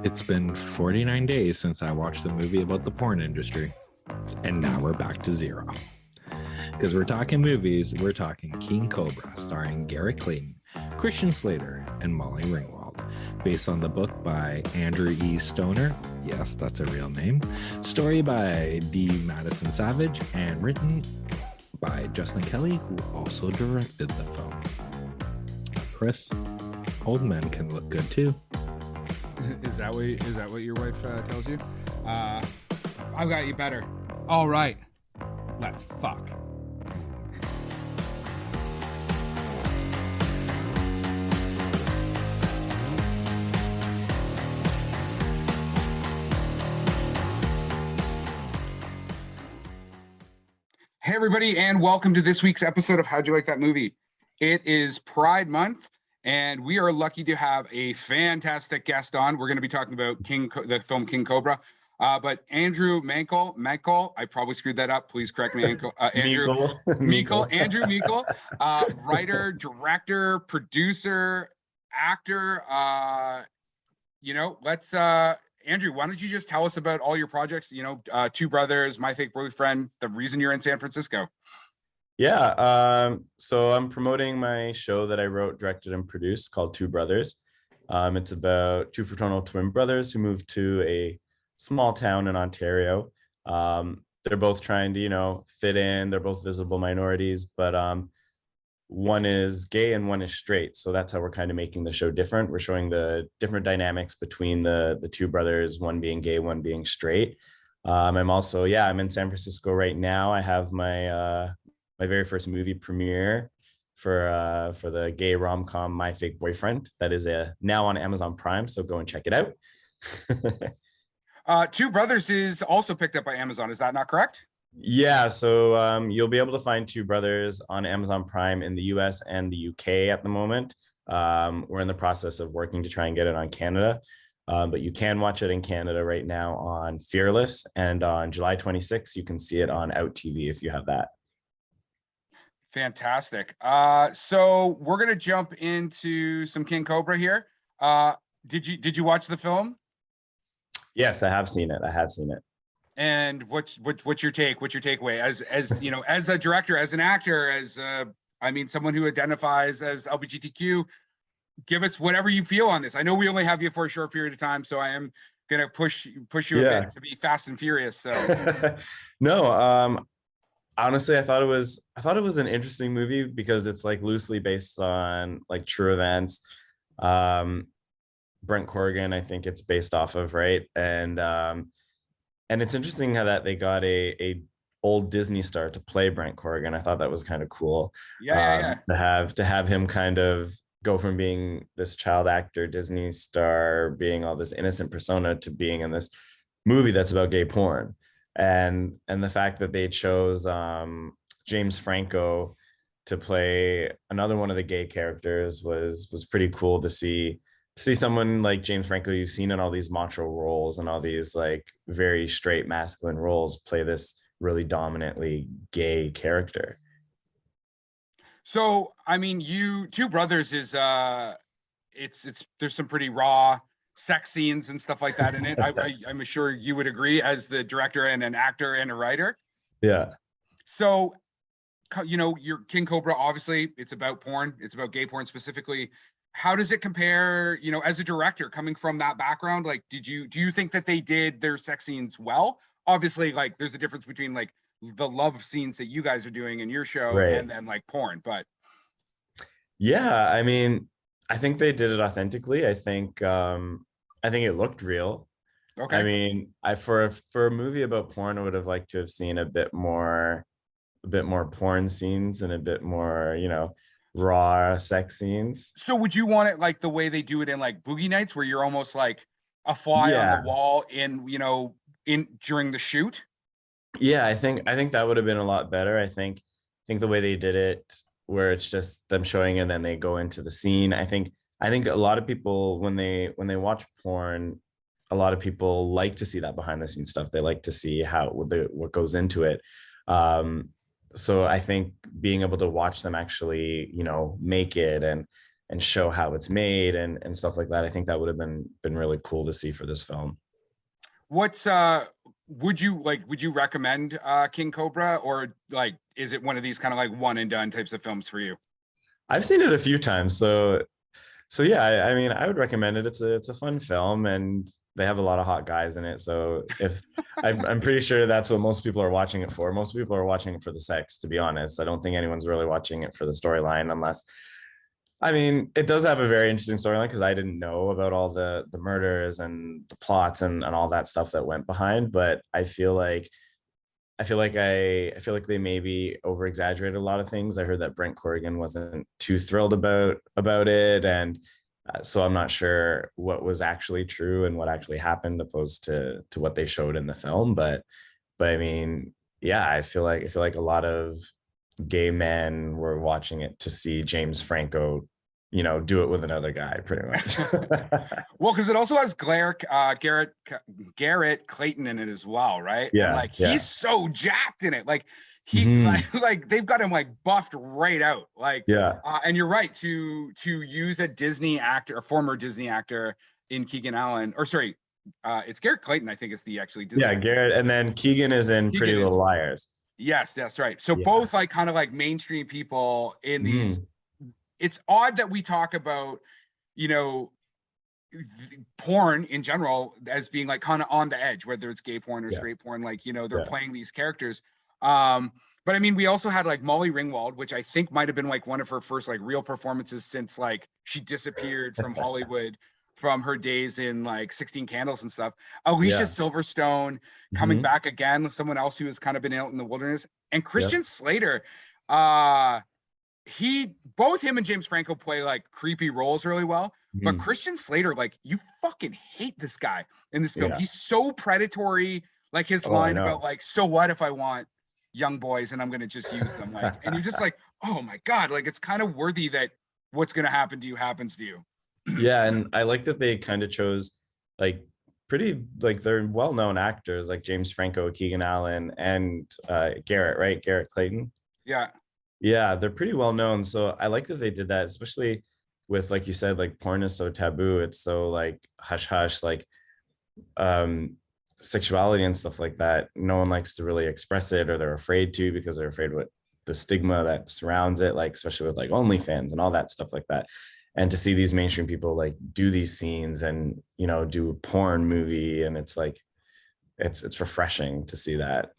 It's been 49 days since I watched the movie about the porn industry, and now we're back to zero. Because we're talking movies, we're talking King Cobra, starring Garrett Clayton, Christian Slater, and Molly Ringwald, based on the book by Andrew E. Stoner. Yes, that's a real name. Story by D. Madison Savage, and written by Justin Kelly, who also directed the film. Chris, old men can look good too. Is that what your wife tells you? I've got you better. All right, let's fuck. Hey everybody, and welcome to this week's episode of How'd You Like That Movie? It is Pride Month, and we are lucky to have a fantastic guest on. We're going to be talking about the film King Cobra. But Andrew Mankel, I probably screwed that up. Please correct me, Andrew. Andrew Meikle, writer, director, producer, actor. Andrew, why don't you just tell us about all your projects? Two Brothers, My Fake Boyfriend, the reason you're in San Francisco. Yeah, so I'm promoting my show that I wrote, directed, and produced called Two Brothers. It's about two fraternal twin brothers who moved to a small town in Ontario. They're both trying to, fit in. They're both visible minorities, but one is gay and one is straight. So that's how we're kind of making the show different. We're showing the different dynamics between the two brothers, one being gay, one being straight. I'm in San Francisco right now. I have my very first movie premiere for the gay rom-com My Fake Boyfriend. That is now on Amazon Prime, so go and check it out. Two Brothers is also picked up by Amazon. Is that not correct? Yeah, so you'll be able to find Two Brothers on Amazon Prime in the US and the UK at the moment. We're in the process of working to try and get it on Canada. But you can watch it in Canada right now on Fearless, and on July 26th, you can see it on Out TV if you have that. Fantastic. So we're gonna jump into some King Cobra here. Did you watch the film? Yes, I have seen it. And what's your take? What's your takeaway as as a director, as an actor, as someone who identifies as LGBTQ? Give us whatever you feel on this. I know we only have you for a short period of time, so I am gonna push you a bit to be fast and furious. So no, honestly, I thought it was an interesting movie because it's like loosely based on like true events. Brent Corrigan, I think it's based off of, right? And it's interesting how that they got a old Disney star to play Brent Corrigan. I thought that was kind of cool. Yeah. To have him kind of go from being this child actor, Disney star, being all this innocent persona, to being in this movie that's about gay porn. And the fact that they chose James Franco to play another one of the gay characters was pretty cool to see someone like James Franco you've seen in all these macho roles and all these like very straight masculine roles play this really dominantly gay character. So Two Brothers is it's there's some pretty raw sex scenes and stuff like that in it. I'm sure you would agree as the director and an actor and a writer. Yeah. So your King Cobra, obviously it's about porn, it's about gay porn specifically. How does it compare, as a director coming from that background? Like, do you think that they did their sex scenes well? Obviously, like there's a difference between like the love scenes that you guys are doing in your show, right, and then like porn, but yeah, I think they did it authentically. I think it looked real. Okay. For a movie about porn, I would have liked to have seen a bit more porn scenes and a bit more, raw sex scenes. So would you want it like the way they do it in like Boogie Nights, where you're almost like a fly on the wall in during the shoot? Yeah, I think that would have been a lot better. I think the way they did it, where it's just them showing and then they go into the scene. I think a lot of people when they watch porn, a lot of people like to see that behind the scenes stuff. They like to see what goes into it. So I think being able to watch them actually, make it and and show how it's made and stuff like that. I think that would have been really cool to see for this film. What's would you recommend King Cobra, or like is it one of these kind of like one and done types of films for you? I've seen it a few times, so yeah, I mean, I would recommend it. It's a fun film, and they have a lot of hot guys in it. So if I'm pretty sure that's what most people are watching it for. Most people are watching it for the sex, to be honest. I don't think anyone's really watching it for the storyline, unless, I mean, it does have a very interesting storyline because I didn't know about all the murders and the plots and all that stuff that went behind. But I feel like they maybe over exaggerated a lot of things. I heard that Brent Corrigan wasn't too thrilled about it, and so I'm not sure what was actually true and what actually happened, opposed to what they showed in the film. But I mean, yeah, I feel like a lot of gay men were watching it to see James Franco, do it with another guy, pretty much. Well, because it also has Garrett Clayton in it as well, right? Yeah, and like yeah. he's so jacked in it, like he Mhm. like they've got him like buffed right out, like Yeah, and you're right to use a Disney actor, a former Disney actor in Keegan Allen, or sorry, it's Garrett Clayton, I think is the actually Disney yeah, actor. Garrett, and then Keegan is in Pretty Keegan Little is, Liars. yes, that's right. So Yeah. both like kind of like mainstream people in these. Mhm. It's odd that we talk about, you know, porn in general as being like kind of on the edge, whether it's gay porn or Yeah. straight porn, like, they're Yeah. playing these characters. But I mean, we also had like Molly Ringwald, which I think might have been like one of her first like real performances since like she disappeared from Hollywood from her days in like 16 Candles and stuff. Alicia Yeah. Silverstone coming Mhm. back again, someone else who has kind of been out in the wilderness, and Christian Yep. Slater. Both him and James Franco play like creepy roles really well. But Mhm. Christian Slater, like, you fucking hate this guy in this film. Yeah. He's so predatory. Like his Oh, I line about know. like, so what if I want young boys and I'm gonna just use them? Like, and you're just like, oh my God, like it's kind of worthy that what's gonna happen to you happens to you. Yeah, and I like that they kind of chose like pretty, like, they're well-known actors like James Franco, Keegan Allen, and Garrett, right? Garrett Clayton. Yeah. Yeah, they're pretty well known. So I like that they did that, especially with, like you said, like porn is so taboo. It's so like hush hush, like um sexuality and stuff like that. No one likes to really express it, or they're afraid to, because they're afraid what the stigma that surrounds it, like especially with like OnlyFans and all that stuff like that. And to see these mainstream people like do these scenes and do a porn movie, and it's like it's refreshing to see that,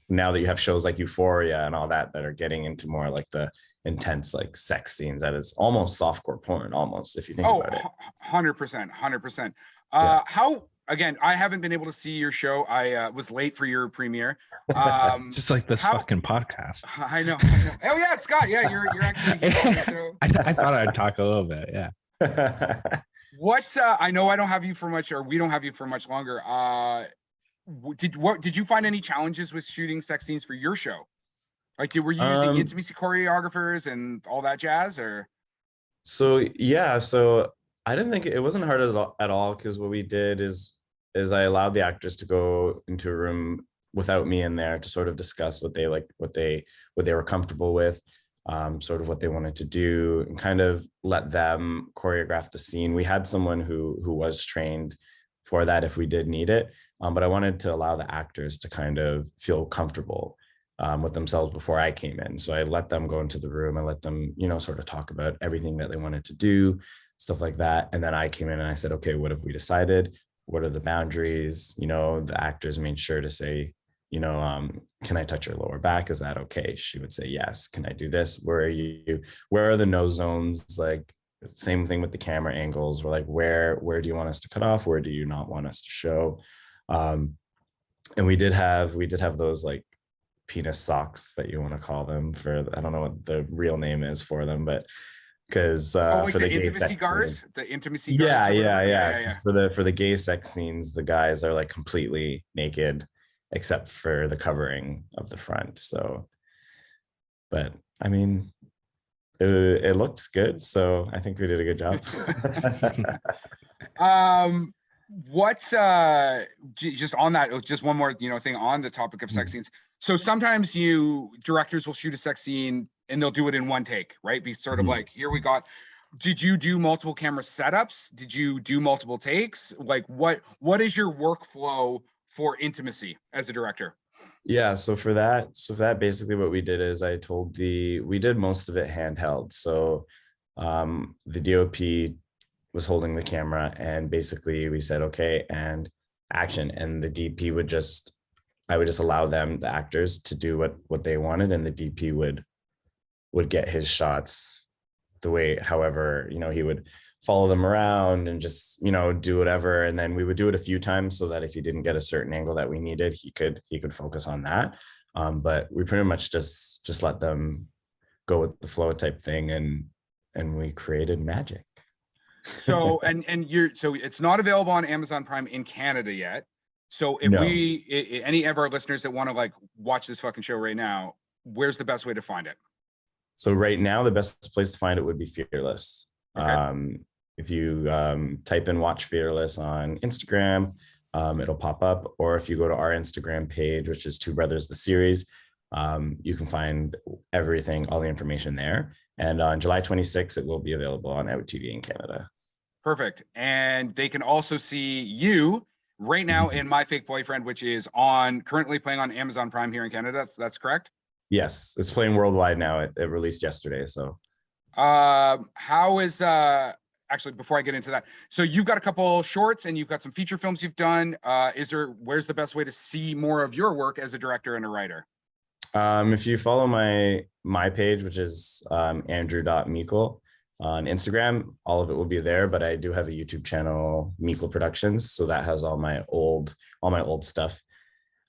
now that you have shows like Euphoria and all that are getting into more like the intense like sex scenes, that is almost softcore porn, almost, if you think about it. 100%. Yeah. How, again, I haven't been able to see your show. I was late for your premiere. Just like this fucking podcast. I know. Oh yeah, Scott. Yeah, you're actually here on the show. I thought I'd talk a little bit. Yeah. What I know I don't have you for much, or we don't have you for much longer. Did you find any challenges with shooting sex scenes for your show? Like, were you using intimacy choreographers and all that jazz, or? So yeah, so I didn't think it wasn't hard at all, because what we did is I allowed the actors to go into a room without me in there to sort of discuss what they like, what they were comfortable with, sort of what they wanted to do, and kind of let them choreograph the scene. We had someone who was trained for that if we did need it, but I wanted to allow the actors to kind of feel comfortable with themselves before I came in. So I let them go into the room. I let them, sort of talk about everything that they wanted to do, stuff like that. And then I came in and I said, okay, what have we decided? What are the boundaries? The actors made sure to say, can I touch your lower back? Is that okay? She would say, yes. Can I do this? Where are the no zones? Like, same thing with the camera angles. We're like, where do you want us to cut off? Where do you not want us to show? And we did have those like penis socks that you want to call them, for, I don't know what the real name is for them, but because like for the gay intimacy sex guards, scenes, the intimacy guards. yeah. For the gay sex scenes, the guys are like completely naked except for the covering of the front. So, but I mean, it looked good, so I think we did a good job. What's just on that, just one more thing on the topic of sex scenes. So sometimes directors will shoot a sex scene and they'll do it in one take, right? Be sort of like, here we got. Did you do multiple camera setups? Did you do multiple takes? Like what is your workflow for intimacy as a director? Yeah, so for that basically what we did is we did most of it handheld. So the DOP was holding the camera, and basically we said okay and action, and the DP would just I would just allow them, the actors, to do what they wanted, and the DP would get his shots the way, however, he would follow them around and just, do whatever. And then we would do it a few times so that if he didn't get a certain angle that we needed, he could focus on that. But we pretty much just let them go with the flow type thing, and we created magic. So so it's not available on Amazon Prime in Canada yet. So if No. any of our listeners that want to like watch this fucking show right now, where's the best way to find it? So right now, the best place to find it would be Fearless. Okay. If you type in Watch Fearless on Instagram, it'll pop up. Or if you go to our Instagram page, which is Two Brothers, the series, you can find everything, all the information there. And on July 26th, it will be available on Out TV in Canada. Perfect. And they can also see you right now in My Fake Boyfriend, which is currently playing on Amazon Prime here in Canada. That's correct? Yes, it's playing worldwide now. It released yesterday. So how is actually, before I get into that, so you've got a couple shorts and you've got some feature films you've done. Where's the best way to see more of your work as a director and a writer? If you follow my page, which is andrew.meikle on Instagram, all of it will be there. But I do have a YouTube channel, Meikle Productions, so that has all my old stuff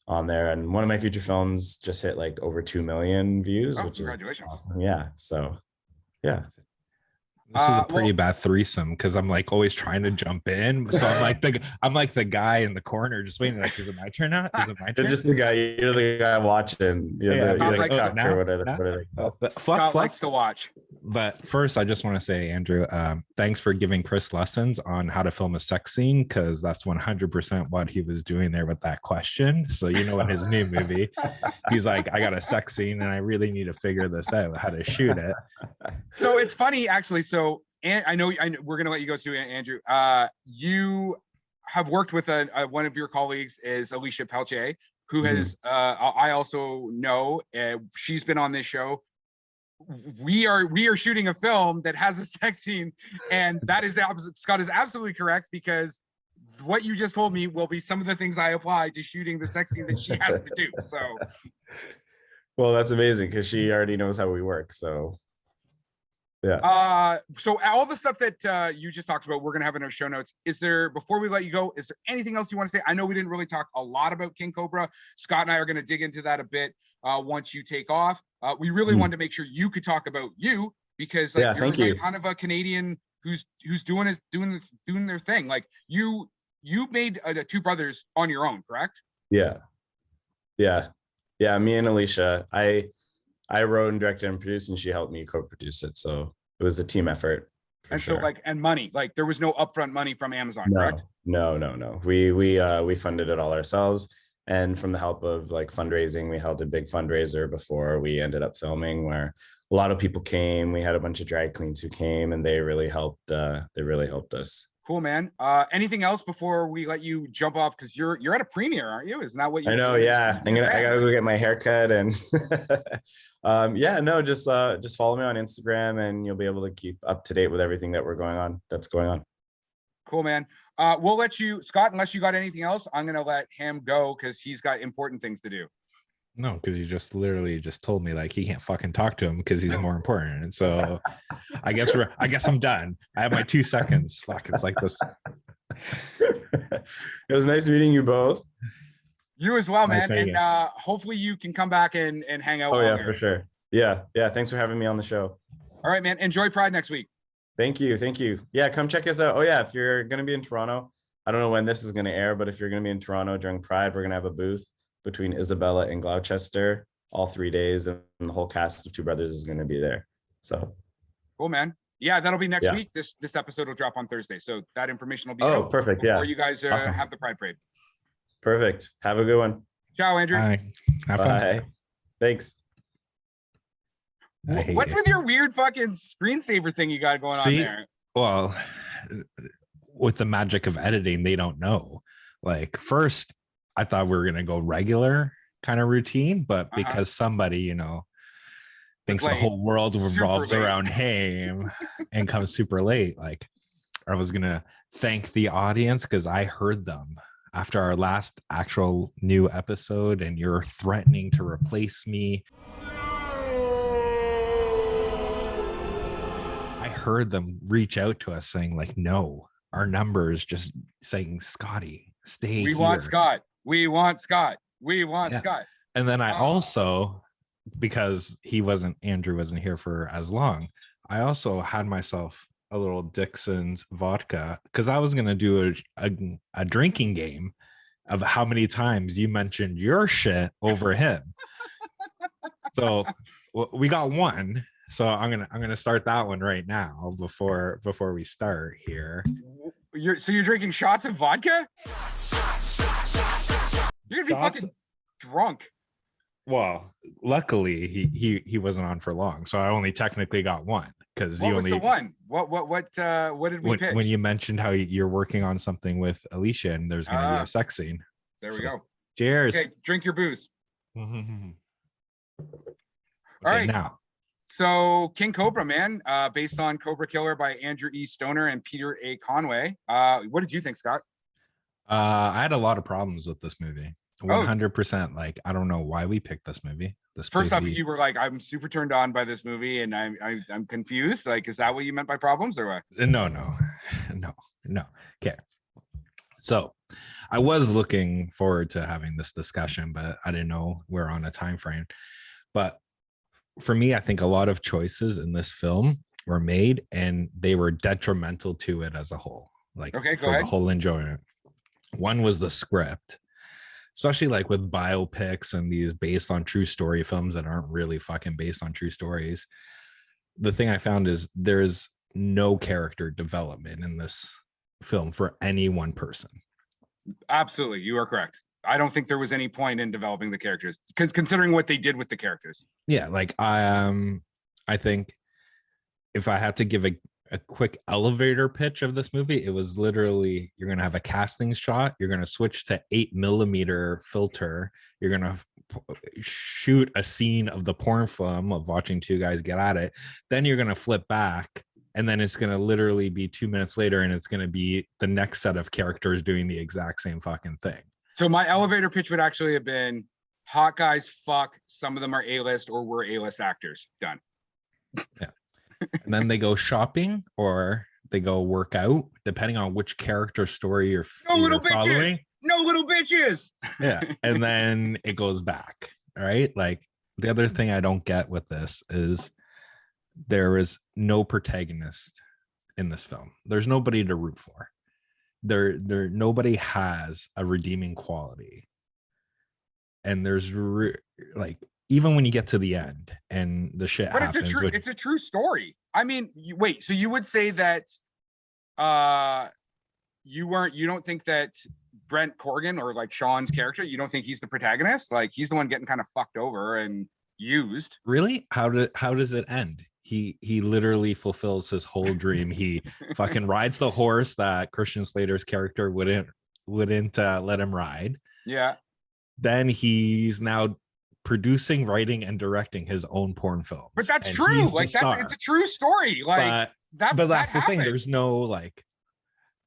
on there. And one of my feature films just hit like over 2 million views, which is awesome. Yeah. So yeah. This is a pretty bad threesome because I'm like always trying to jump in. So I'm like the guy in the corner just waiting. Like, is it my turn now? Is it my turn? You're just the guy. You're the guy watching. You're the cuck or whatever. Scott likes to watch. But first, I just want to say, Andrew, thanks for giving Chris lessons on how to film a sex scene, because that's 100% what he was doing there with that question. So in his new movie, he's like, I got a sex scene and I really need to figure this out, how to shoot it. So it's funny, actually. So and I know we're gonna let you go too, Andrew. You have worked with one of your colleagues is Alicia Peltier, who has I also know she's been on this show. We are shooting a film that has a sex scene, and that is Scott is absolutely correct, because what you just told me will be some of the things I apply to shooting the sex scene that she has to do. So, well, that's amazing because she already knows how we work. So. Yeah. So all the stuff that you just talked about, we're gonna have in our show notes. Before we let you go, is there anything else you want to say? I know we didn't really talk a lot about King Cobra. Scott and I are gonna dig into that a bit once you take off. We really wanted to make sure you could talk about you, because you're kind of a Canadian who's doing their thing. Like you made Two Brothers on your own, correct? Yeah. Me and Alicia, I wrote and directed and produced, and she helped me co-produce it. So it was a team effort. And sure. So and money, there was no upfront money from Amazon, correct? No. We funded it all ourselves. And from the help of fundraising, we held a big fundraiser before we ended up filming, where a lot of people came. We had a bunch of drag queens who came, and they really helped us. Cool, man. Anything else before we let you jump off? Because you're at a premiere, aren't you? Isn't that what you? I know. Yeah, I gotta go get my haircut, and just follow me on Instagram, and you'll be able to keep up to date with everything that's going on. Cool, man. We'll let you, Scott, unless you got anything else. I'm gonna let him go because he's got important things to do. No, because you just literally just told me he can't fucking talk to him because he's more important. And so I guess I'm done. I have my 2 seconds. Fuck, it's like this. It was nice meeting you both. You as well, man. And hopefully you can come back and hang out. Oh yeah, for sure. Yeah. Thanks for having me on the show. All right, man. Enjoy Pride next week. Thank you. Yeah, come check us out. Oh yeah, if you're gonna be in Toronto, I don't know when this is gonna air, but if you're gonna be in Toronto during Pride, we're gonna have a booth between Isabella and Gloucester all 3 days, and the whole cast of Two Brothers is going to be there. So cool, man. Yeah, that'll be next week. This episode will drop on Thursday, so that information will be out perfect. Before you guys have the Pride Parade. Perfect. Have a good one. Ciao, Andrew. Bye. Have fun. Bye. Thanks. I hate What's it. with your weird fucking screensaver thing you got going on See, there? well, with the magic of editing, they don't know. Like first, I thought we were gonna go regular kind of routine, but because somebody, It's thinks the late. whole world Super revolves late. around him and comes super late, like I was gonna thank the audience because I heard them after our last actual new episode, and you're threatening to replace me. I heard them reach out to us saying, like, no, our numbers just saying, Scotty, stay We here. want Scott. We want Scott. We want Yeah. Scott. And then I also, because Andrew wasn't here for as long, I also had myself a little Dixon's vodka because I was going to do a drinking game of how many times you mentioned your shit over him. So we got one. So I'm gonna start that one right now before we start here. You're drinking shots of vodka? You're gonna be fucking drunk. Well, luckily he wasn't on for long, so I only technically got one because What was the one? What did we pitch? When you mentioned how you're working on something with Alicia and there's gonna be a sex scene. There we go. Cheers. Okay, drink your booze. Okay, All right. now. So King Cobra, man, based on Cobra Killer by Andrew E. Stoner and Peter A. Conway. What did you think, Scott? I had a lot of problems with this movie. 100%. Like, I don't know why we picked this movie. First off, you were like, I'm super turned on by this movie, and I'm confused. Like, is that what you meant by problems, or what? No. Okay. So I was looking forward to having this discussion, but I didn't know we're on a time frame. But for me, I think a lot of choices in this film were made and they were detrimental to it as a whole. Like, okay, for the whole enjoyment. One was the script, especially like with biopics and these based on true story films that aren't really fucking based on true stories. The thing I found is there's no character development in this film for any one person. Absolutely, you are correct. I don't think there was any point in developing the characters, considering what they did with the characters. Yeah, like I think if I had to give a quick elevator pitch of this movie, it was literally you're gonna have a casting shot, you're gonna switch to 8mm filter, you're gonna shoot a scene of the porn film of watching two guys get at it, then you're gonna flip back, and then it's gonna literally be 2 minutes later, and it's gonna be the next set of characters doing the exact same fucking thing. So my elevator pitch would actually have been hot guys fuck, some of them are A-list or were A-list actors. Done. Yeah. And then they go shopping or they go work out, depending on which character story you're following. No little bitches. Yeah. And then it goes back. All right. Like the other thing I don't get with this is there is no protagonist in this film. There's nobody to root for. Nobody has a redeeming quality, and there's like even when you get to the end and the shit but happens, it's a true story. I mean, wait, so you would say that you don't think that Brent Corrigan or like Sean's character, you don't think he's the protagonist? Like he's the one getting kind of fucked over and used. Really? How does it end? He literally fulfills his whole dream. He fucking rides the horse that Christian Slater's character wouldn't let him ride. Yeah. Then he's now producing, writing, and directing his own porn films. But that's true. Like it's a true story. Like that's the thing. There's no like.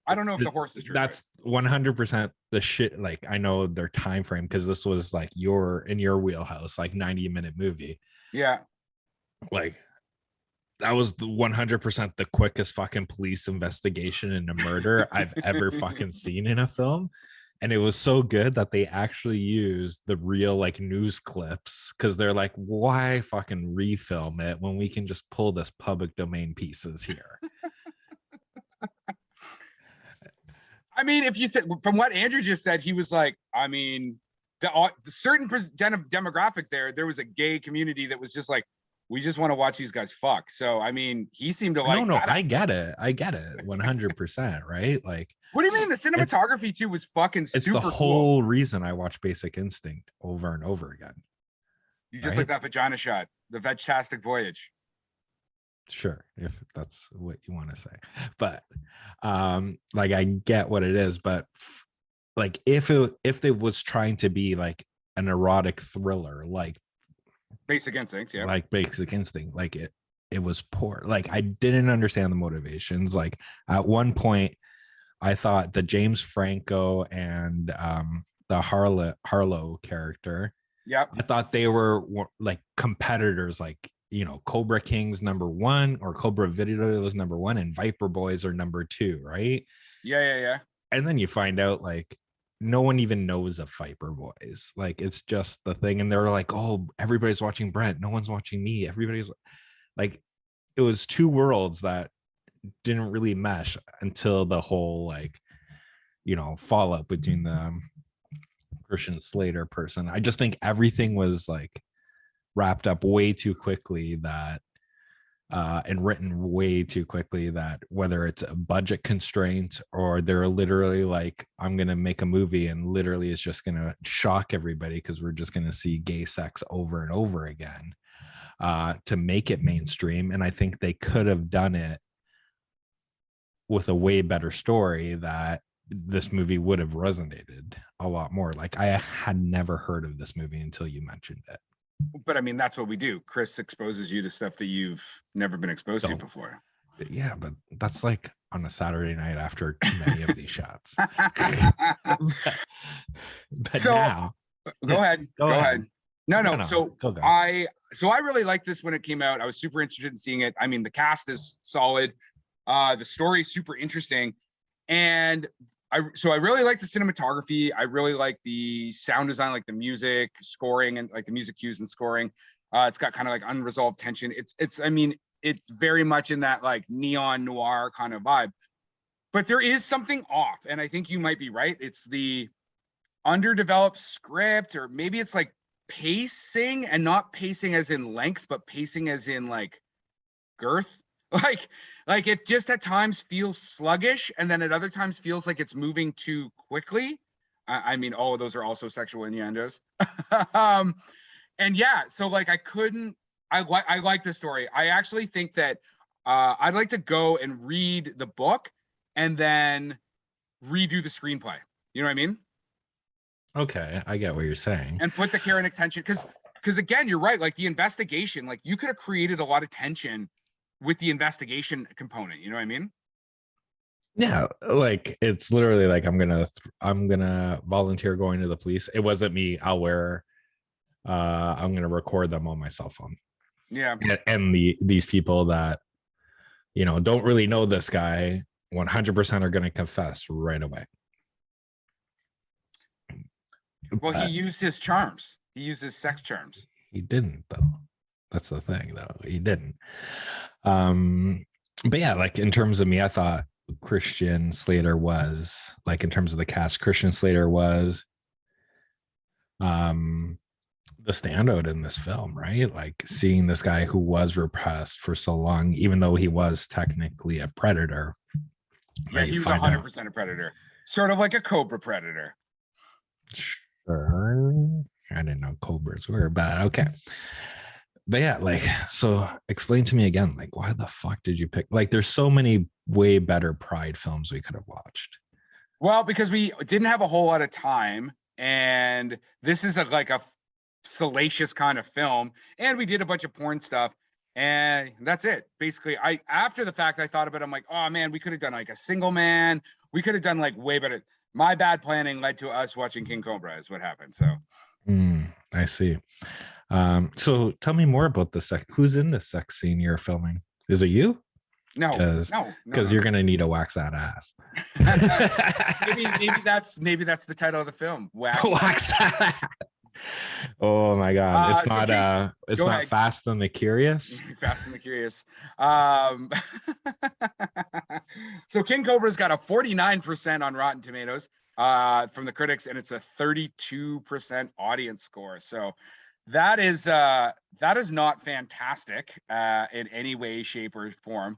I don't know if the horse is true. That's 100% the shit. Like I know their time frame because this was like in your wheelhouse, like 90-minute movie. Yeah. Like. That was the 100% the quickest fucking police investigation in a murder I've ever fucking seen in a film. And it was so good that they actually used the real like news clips because they're like, why fucking refilm it when we can just pull this public domain pieces here? I mean, if you think from what Andrew just said, he was like, I mean, the certain demographic there was a gay community that was just like, we just want to watch these guys fuck. So, I mean, he seemed to like. No, I get it. 100%. Right? Like, what do you mean? The cinematography too was fucking super. It's the whole cool. reason I watch Basic Instinct over and over again. You just right? like that vagina shot, the Vegtastic Voyage. Sure, if that's what you want to say. But like I get what it is, but like if it was trying to be like an erotic thriller, Basic Instinct, yeah. like Basic Instinct, like it was poor. Like I didn't understand the motivations. Like at one point I thought the James Franco and the Harlow character, Yep. I thought they were like competitors, like, you know, Cobra King's number one or Cobra Video was number one and Viper Boys are number two, right? Yeah. And then you find out like no one even knows of Viper Boys. Like it's just the thing. And they're like, oh, everybody's watching Brent. No one's watching me. Everybody's like, it was two worlds that didn't really mesh until the whole like, you know, fallout between the Christian Slater person. I just think everything was like wrapped up way too quickly that and written way too quickly that whether it's a budget constraint or they're literally like, I'm gonna make a movie and literally it's just gonna shock everybody because we're just gonna see gay sex over and over again to make it mainstream. And I think they could have done it with a way better story that this movie would have resonated a lot more. Like I had never heard of this movie until you mentioned it. But I mean, that's what we do. Chris exposes you to stuff that you've never been exposed to before. Yeah, but that's like on a Saturday night after too many of these shots. but So, now, go ahead. Go ahead. No. So go. I really liked this when it came out. I was super interested in seeing it. I mean, the cast is solid. The story is super interesting. And I really like the cinematography. I really like the sound design, like the music scoring and like the music cues and scoring. It's got kind of like unresolved tension. I mean, it's very much in that like neon noir kind of vibe. But there is something off, and I think you might be right. It's the underdeveloped script, or maybe it's like pacing, and not pacing as in length, but pacing as in like girth. Like it just at times feels sluggish, and then at other times feels like it's moving too quickly. I mean, oh, those are also sexual innuendos. And yeah, so like I like the story. I actually think that I'd like to go and read the book and then redo the screenplay. You know what I mean? Okay, I get what you're saying. And put the care and attention, because again, you're right. Like the investigation, like you could have created a lot of tension with the investigation component. You know what I mean? Yeah, like it's literally like I'm gonna volunteer going to the police. It wasn't me. I'm gonna record them on my cell phone. Yeah. And these people that, you know, don't really know this guy 100% are gonna confess right away. Well, he used his charms. He used his sex charms. He didn't, though. That's the thing, though. He didn't. But yeah, like in terms of me, I thought Christian Slater was, like in terms of the cast, Christian Slater was the standout in this film, right? Like seeing this guy who was repressed for so long, even though he was technically a predator. Yeah, he was 100% a predator. Sort of like a Cobra predator. Sure. I didn't know cobras were bad. Okay. But yeah, like, so explain to me again, like, why the fuck did you pick? Like, there's so many way better Pride films we could have watched. Well, because we didn't have a whole lot of time, and this is like a salacious kind of film, and we did a bunch of porn stuff, and that's it. Basically, after the fact, I thought about it, I'm like, oh man, we could have done like a Single Man. We could have done like way better. My bad planning led to us watching King Cobra is what happened. So I see. So tell me more about the sex. Who's in the sex scene you're filming? Is it you? No, because you're gonna need to wax that ass. maybe that's the title of the film. Wax that ass. Oh my god, it's not Fast and the Curious. Fast and the Curious. So King Cobra's got a 49% on Rotten Tomatoes from the critics, and it's a 32% audience score. So that is not fantastic in any way, shape, or form.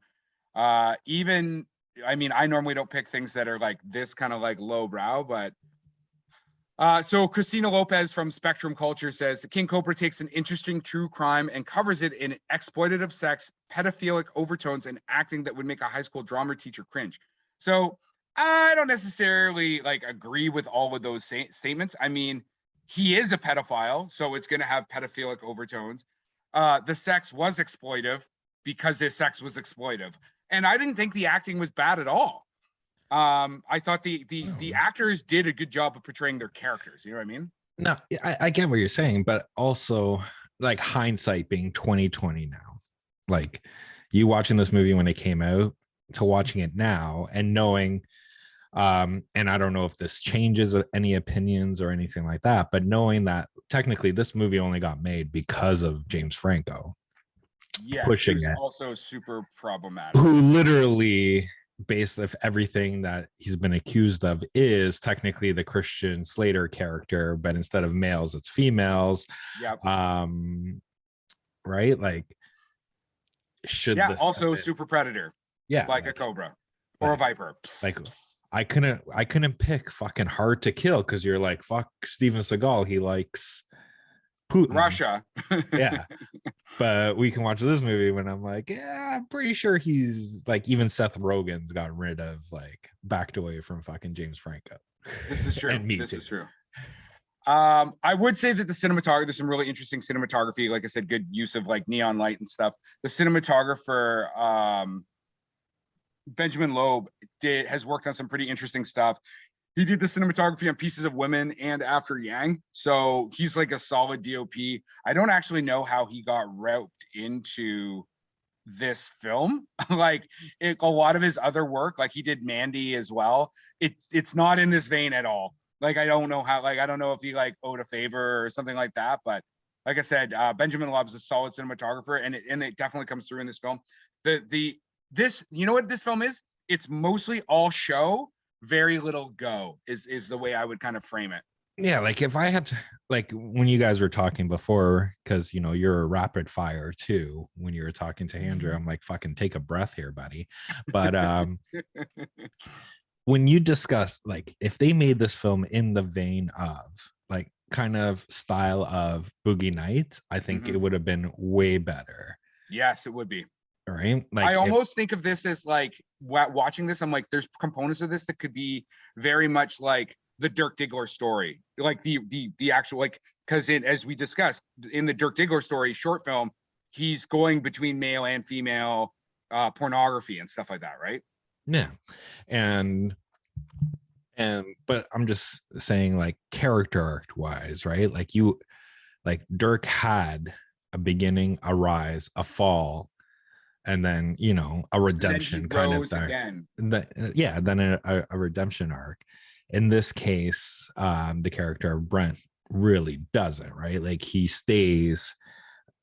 Even, I mean, I normally don't pick things that are like this kind of like lowbrow, but So Christina Lopez from Spectrum Culture says the King Cobra takes an interesting true crime and covers it in exploitative sex, pedophilic overtones, and acting that would make a high school drama teacher cringe. So I don't necessarily like agree with all of those statements. I mean, he is a pedophile, so it's going to have pedophilic overtones. The sex was exploitive because his sex was exploitive, and I didn't think the acting was bad at all. I thought the actors did a good job of portraying their characters. You know what I mean? No, I get what you're saying, but also like hindsight being 2020 now, like you watching this movie when it came out to watching it now and knowing, and I don't know if this changes any opinions or anything like that, but knowing that technically this movie only got made because of James Franco. Yes, pushing it's it, also super problematic. who literally, based of everything that he's been accused of, is technically the Christian Slater character, but instead of males, it's females. Yep. Right? Like, should also super predator. Yeah, like a cobra or a viper. Like, I couldn't pick fucking Hard to Kill because you're like, fuck Steven Seagal, he likes Putin. Russia. Yeah. But we can watch this movie when I'm like, yeah, I'm pretty sure he's like, even Seth Rogen's got rid of, like, backed away from fucking James Franco. This is true. And me this too. is true. I would say that the cinematography, there's some really interesting cinematography. Like I said, good use of like neon light and stuff. The cinematographer, Benjamin Loeb, has worked on some pretty interesting stuff. He did the cinematography on Pieces of Women and After Yang. So he's like a solid DOP. I don't actually know how he got roped into this film. Like a lot of his other work, like he did Mandy as well. It's not in this vein at all. Like, I don't know how, like, I don't know if he like owed a favor or something like that. But like I said, Benjamin Loeb's a solid cinematographer, and it definitely comes through in this film. This, you know what this film is? It's mostly all show, very little go is the way I would kind of frame it. Yeah, like if I had to, like when you guys were talking before, because you know you're a rapid fire too, when you were talking to Andrew, I'm like, fucking take a breath here, buddy. But when you discuss, like, if they made this film in the vein of like kind of style of Boogie Nights, I think it would have been way better. Yes, it would be. Right, like I almost think of this as like watching this, I'm like, there's components of this that could be very much like the Dirk Diggler story, like the actual, like, because as we discussed in the Dirk Diggler story short film, he's going between male and female pornography and stuff like that, right? Yeah, and but I'm just saying, like, character arc wise, right? Like Dirk had a beginning, a rise, a fall, and then, you know, a redemption kind of thing. Again. Then a redemption arc. In this case, the character of Brent really doesn't, right? Like, he stays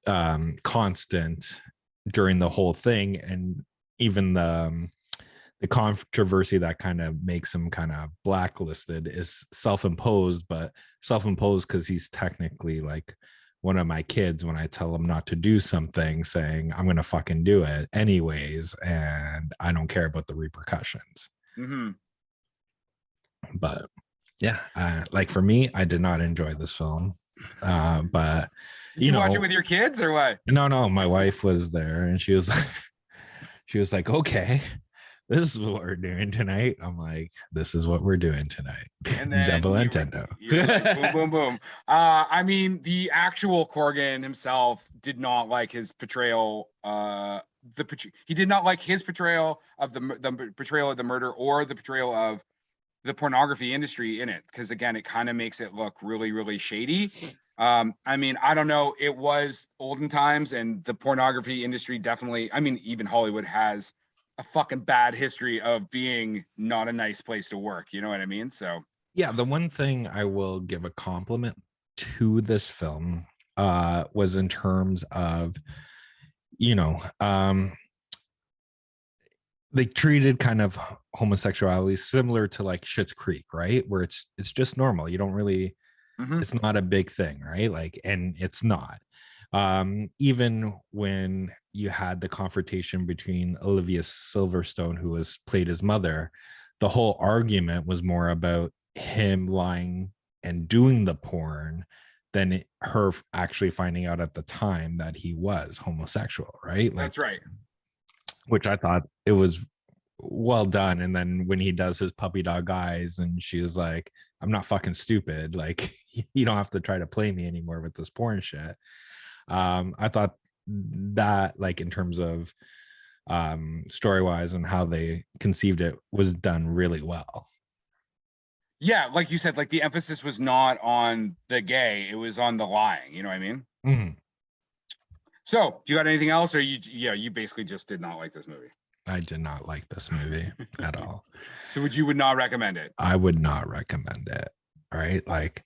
constant during the whole thing, and even the controversy that kind of makes him kind of blacklisted is self-imposed, but self-imposed because he's technically like one of my kids. When I tell him not to do something, saying I'm gonna fucking do it anyways, and I don't care about the repercussions. But yeah, like for me, I did not enjoy this film. But did you watch it with your kids or what? No, my wife was there, and she was like, okay, this is what we're doing tonight. I'm like, this is what we're doing tonight. And then Double Nintendo. Like, boom, boom, boom. I mean, the actual Corgan himself did not like his portrayal. He did not like his portrayal of the portrayal of the murder or the portrayal of the pornography industry in it, because again, it kind of makes it look really, really shady. I mean, I don't know. It was olden times, and the pornography industry definitely, I mean, even Hollywood has a fucking bad history of being not a nice place to work. You know what I mean? So yeah, the one thing I will give a compliment to this film was in terms of, you know, they treated kind of homosexuality similar to like Schitt's Creek, right? Where it's just normal. You don't really, it's not a big thing, right? Like, and it's not. Even when you had the confrontation between Olivia Silverstone, who was played his mother, the whole argument was more about him lying and doing the porn than her actually finding out at the time that he was homosexual, right? Like, That's right. which I thought it was well done. And then when he does his puppy dog eyes and she was like, I'm not fucking stupid, like you don't have to try to play me anymore with this porn shit. I thought that, like, in terms of story wise and how they conceived it, was done really well. Yeah, like you said, like the emphasis was not on the gay, it was on the lying, you know what I mean? Mm-hmm. So do you got anything else, or you basically just did not like this movie? I did not like this movie at all. So you would not recommend it? I would not recommend it. Right? Like,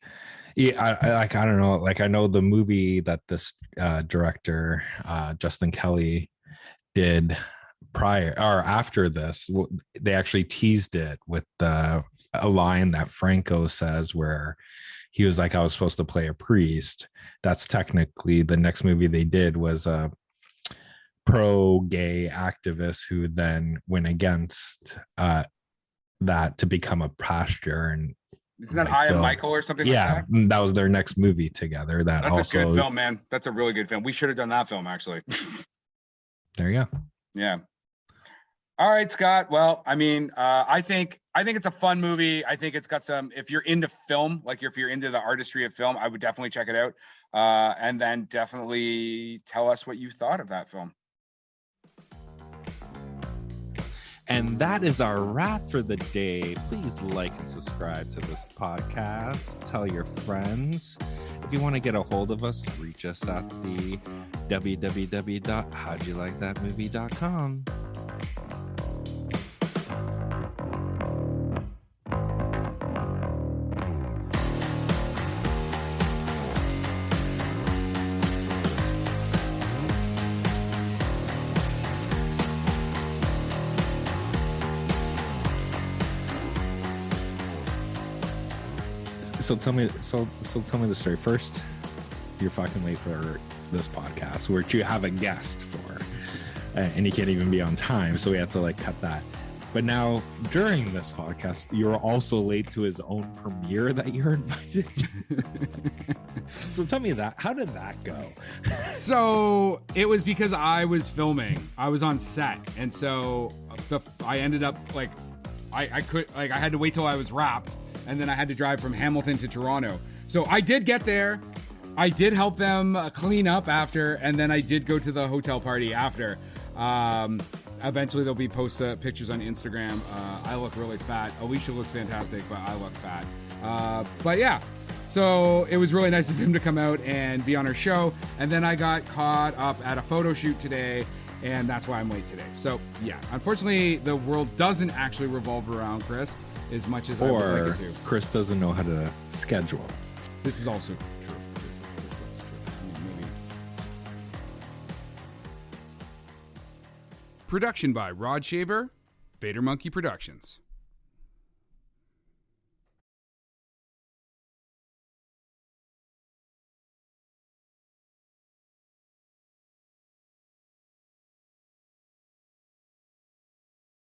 yeah, I don't know. Like, I know the movie that this director, Justin Kelly, did prior or after this, they actually teased it with a line that Franco says where he was like, I was supposed to play a priest. That's technically the next movie they did was a pro-gay activist who then went against that to become a pastor. And isn't that I Am Michael or something like that? Yeah, that was their next movie together. That's also a good film, man. That's a really good film. We should have done that film, actually. There you go. Yeah. All right, Scott. Well, I mean, I think it's a fun movie. I think it's got some, if you're into film, like if you're into the artistry of film, I would definitely check it out. And then definitely tell us what you thought of that film. And that is our wrap for the day. Please like and subscribe to this podcast. Tell your friends. If you want to get a hold of us, reach us at the www.howdyoulikethatmovie.com. So tell me the story first. You're fucking late for this podcast, which you have a guest for, and you can't even be on time, so we have to like cut that. But now during this podcast, you're also late to his own premiere that you're invited to. So tell me that. How did that go? So it was because I was filming. I was on set, and so I ended up like I had to wait till I was wrapped. And then I had to drive from Hamilton to Toronto. So I did get there. I did help them clean up after, and then I did go to the hotel party after. Eventually there'll be pictures on Instagram. I look really fat. Alicia looks fantastic, but I look fat. But yeah, so it was really nice of him to come out and be on our show. And then I got caught up at a photo shoot today, and that's why I'm late today. So yeah, unfortunately the world doesn't actually revolve around Chris as much as I would like it to. Chris doesn't know how to schedule. This is also true. This is also true. I mean, maybe. Production by Rod Shaver, Vader Monkey Productions.